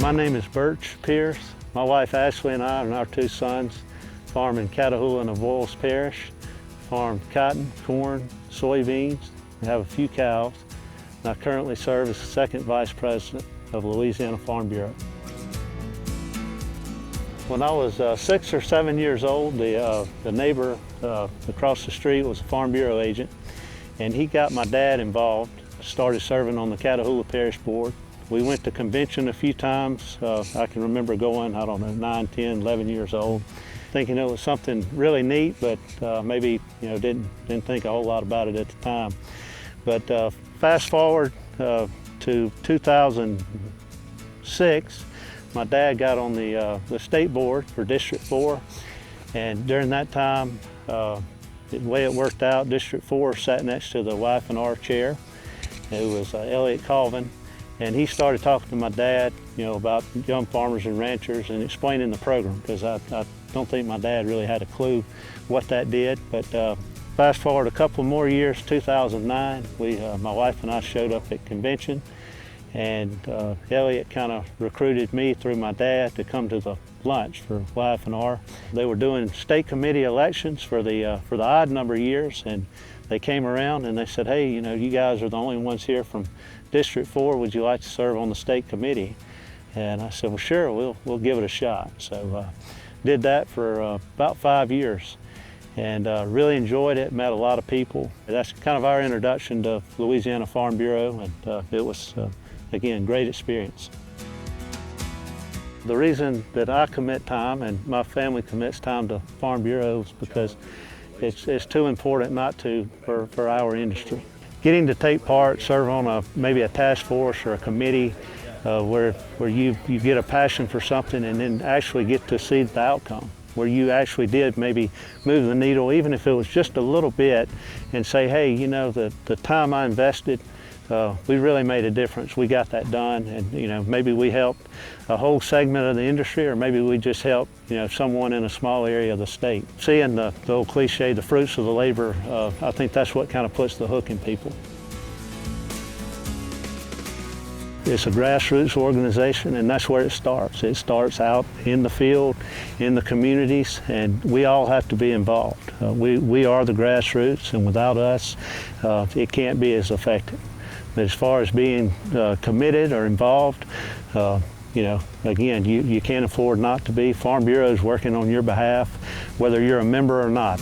My name is Burch Pierce. My wife Ashley and I and our two sons farm in Catahoula Parish, farm cotton, corn, soybeans. We have a few cows. And I currently serve as the second vice president of Louisiana Farm Bureau. When I was 6 or 7 years old, the neighbor across the street was a Farm Bureau agent, and he got my dad involved, started serving on the Catahoula Parish board. We went to convention a few times. I can remember going, I don't know, 9, 10, 11 years old, thinking it was something really neat, but maybe didn't think a whole lot about it at the time. But fast forward to 2006, my dad got on the state board for District 4, and during that time, the way it worked out, District 4 sat next to the wife and our chair. It was Elliot Colvin. And he started talking to my dad, about young farmers and ranchers and explaining the program, because I don't think my dad really had a clue what that did. But fast forward a couple more years, 2009, my wife and I showed up at convention, and Elliot kind of recruited me through my dad to come to the lunch for wife and R. They were doing state committee elections for the odd number of years, and they came around and they said, hey, you guys are the only ones here from District 4, would you like to serve on the state committee? And I said, well, sure, we'll give it a shot. So did that for about 5 years, and really enjoyed it, met a lot of people. That's kind of our introduction to Louisiana Farm Bureau, and it was, again, great experience. The reason that I commit time and my family commits time to Farm Bureau is because it's too important not to for our industry. Getting to take part, serve on maybe a task force or a committee where you get a passion for something and then actually get to see the outcome, where you actually did maybe move the needle, even if it was just a little bit, and say, hey, the time I invested, we really made a difference. We got that done, and maybe we helped a whole segment of the industry, or maybe we just helped someone in a small area of the state. Seeing the old cliche, the fruits of the labor, I think that's what kind of puts the hook in people. It's a grassroots organization, and that's where it starts. It starts out in the field, in the communities, and we all have to be involved. We are the grassroots, and without us, it can't be as effective. But as far as being committed or involved, again, you can't afford not to be. Farm Bureau is working on your behalf, whether you're a member or not.